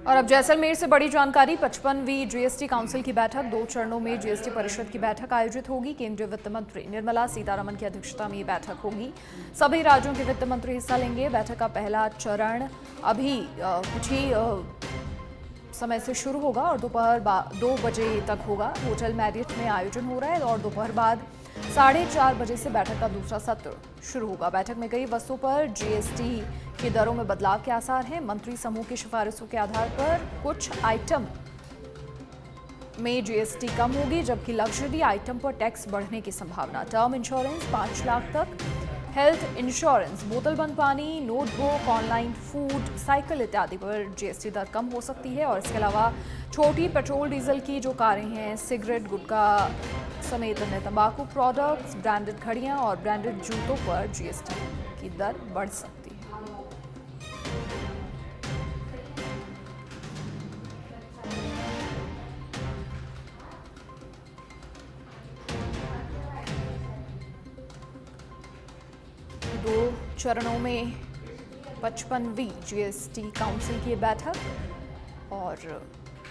और अब जैसलमेर से बड़ी जानकारी। 55वीं जीएसटी काउंसिल की बैठक 2 चरणों में जीएसटी परिषद की बैठक आयोजित होगी। केंद्रीय वित्त मंत्री निर्मला सीतारमण की अध्यक्षता में ये बैठक होगी। सभी राज्यों के वित्त मंत्री हिस्सा लेंगे। बैठक का पहला चरण अभी कुछ ही समय से शुरू होगा और दोपहर 2 बजे तक होगा। होटल मैरियट में आयोजन हो रहा है और दोपहर बाद 4:30 बजे से बैठक का दूसरा सत्र शुरू होगा। बैठक में कई वस्तुओं पर जीएसटी की दरों में बदलाव के आसार हैं। मंत्री समूह की सिफारिशों के आधार पर कुछ आइटम में जीएसटी कम होगी, जबकि लग्जरी आइटम पर टैक्स बढ़ने की संभावना। टर्म इंश्योरेंस 5 लाख तक, हेल्थ इंश्योरेंस, बोतल बंद पानी, नोटबुक, ऑनलाइन फूड, साइकिल इत्यादि पर जीएसटी दर कम हो सकती है। और इसके अलावा छोटी पेट्रोल डीजल की जो कारें हैं, सिगरेट, गुटखा समेत अन्य तंबाकू प्रोडक्ट्स, ब्रांडेड घड़ियां और ब्रांडेड जूतों पर जीएसटी की दर बढ़ सकती है। दो चरणों में 55वीं जीएसटी काउंसिल की बैठक और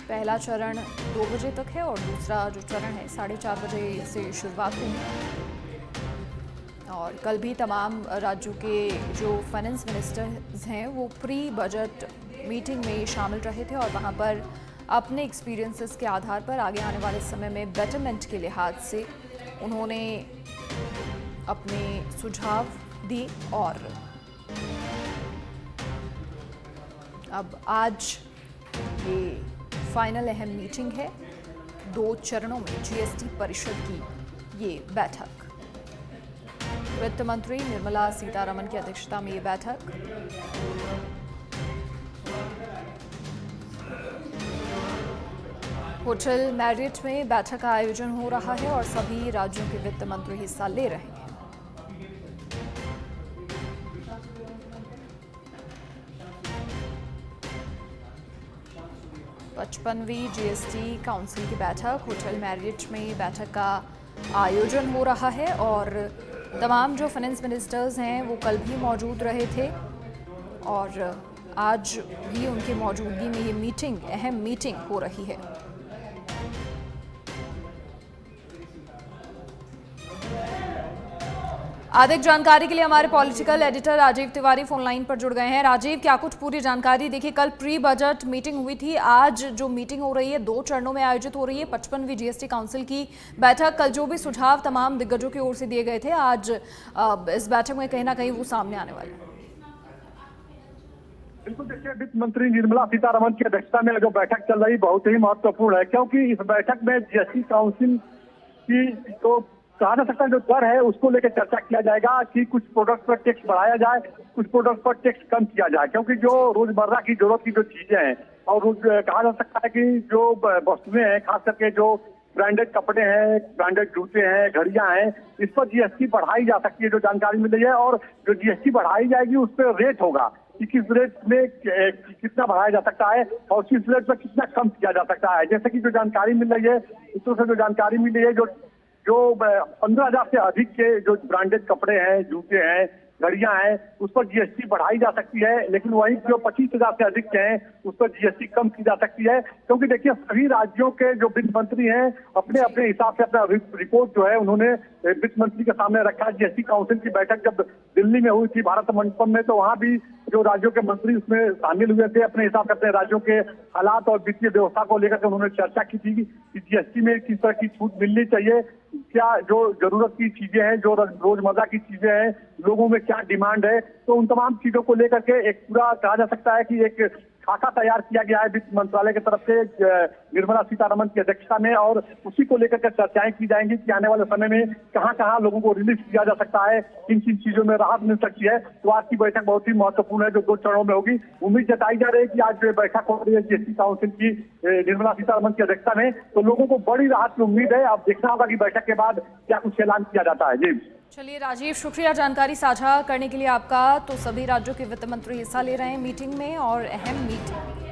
पहला चरण 2 बजे तक है और दूसरा जो चरण है 4:30 बजे से शुरुआत होगी। और कल भी तमाम राज्यों के जो फाइनेंस मिनिस्टर्स हैं वो प्री बजट मीटिंग में शामिल रहे थे और वहां पर अपने एक्सपीरियंसेस के आधार पर आगे आने वाले समय में बेटरमेंट के लिहाज से उन्होंने अपने सुझाव दी। और अब आज ये फाइनल अहम मीटिंग है 2 चरणों में जीएसटी परिषद की ये बैठक। वित्त मंत्री निर्मला सीतारमण की अध्यक्षता में ये बैठक। होटल मैरियट में बैठक का आयोजन हो रहा है और सभी राज्यों के वित्त मंत्री हिस्सा ले रहे हैं। 55वीं जीएसटी काउंसिल की बैठक होटल मैरियट में बैठक का आयोजन हो रहा है और तमाम जो फाइनेंस मिनिस्टर्स हैं वो कल भी मौजूद रहे थे और आज भी उनकी मौजूदगी में ये अहम मीटिंग हो रही है। अधिक जानकारी के लिए हमारे political editor Rajiv Tiwari phone line पर जुड़ गए हैं। राजीव, क्या कुछ पूरी जानकारी? देखिए, कल प्री बजट मीटिंग हुई थी, आज जो मीटिंग हो रही है 2 चरणों में आयोजित हो रही है 55वीं जीएसटी काउंसिल की बैठक। कल जो भी सुझाव तमाम दिग्गजों की ओर से दिए गए थे, आज इस बैठक में कहीं ना कहीं वो सामने आने वाले हैं। बिल्कुल, देखिए, वित्त मंत्री निर्मला सीतारमण की अध्यक्षता में जो बैठक चल रही बहुत ही महत्वपूर्ण है, क्योंकि इस बैठक में जीएसटी काउंसिल की तो कहा जा सकता है जो दर है उसको लेकर चर्चा किया जाएगा कि कुछ प्रोडक्ट पर टैक्स बढ़ाया जाए, कुछ प्रोडक्ट पर टैक्स कम किया जाए, क्योंकि जो रोजमर्रा की जरूरत की जो चीजें हैं और कहा जा सकता है कि जो वस्तुएं हैं, खास करके जो ब्रांडेड कपड़े हैं, ब्रांडेड जूते हैं, घड़ियां हैं, इस पर जीएसटी बढ़ाई जा सकती है, जो जानकारी मिल रही है। और जो जीएसटी बढ़ाई जाएगी उस पर रेट होगा कि किस रेट में कितना बढ़ाया जा सकता है और किस रेट पर कितना कम किया जा सकता है। जैसे कि जो जानकारी मिल रही है, सूत्रों से जो जानकारी मिल रही है, जो 15,000 से अधिक के जो ब्रांडेड कपड़े हैं, जूते हैं, घड़ियां हैं, उस पर जीएसटी बढ़ाई जा सकती है, लेकिन वहीं जो 25,000 से अधिक के हैं उस पर जीएसटी कम की जा सकती है। क्योंकि देखिए, सभी राज्यों के जो वित्त मंत्री हैं अपने अपने हिसाब से अपना रिपोर्ट जो है उन्होंने वित्त मंत्री के सामने रखा। जीएसटी काउंसिल की बैठक जब दिल्ली में हुई थी भारत मंडपम में, तो वहां भी जो राज्यों के मंत्री उसमें शामिल हुए थे, अपने हिसाब से अपने राज्यों के हालात और वित्तीय व्यवस्था को लेकर के उन्होंने चर्चा की थी कि जीएसटी में किस तरह की छूट मिलनी चाहिए, क्या जो जरूरत की चीजें हैं, जो रोजमर्रा की चीजें हैं, लोगों में क्या डिमांड है, तो उन तमाम चीजों को लेकर के एक पूरा कहा जा सकता है कि एक खाका तैयार किया गया है वित्त मंत्रालय की तरफ से निर्मला सीतारमण की अध्यक्षता में। और उसी को लेकर के चर्चाएं की जाएंगी कि आने वाले समय में कहां कहां लोगों को रिलीफ किया जा सकता है, किन किन चीजों में राहत मिल सकती है। तो आज की बैठक बहुत ही महत्वपूर्ण है जो 2 चरणों में होगी। उम्मीद जताई जा रही है कि आज जो बैठक हो रही है जीएसटी काउंसिल की निर्मला सीतारमण की अध्यक्षता में, तो लोगों को बड़ी राहत की उम्मीद है। अब देखना होगा कि बैठक के बाद क्या कुछ ऐलान किया जाता है। जी चलिए राजीव, शुक्रिया जानकारी साझा करने के लिए आपका। तो सभी राज्यों के वित्त मंत्री हिस्सा ले रहे हैं मीटिंग में और अहम मीटिंग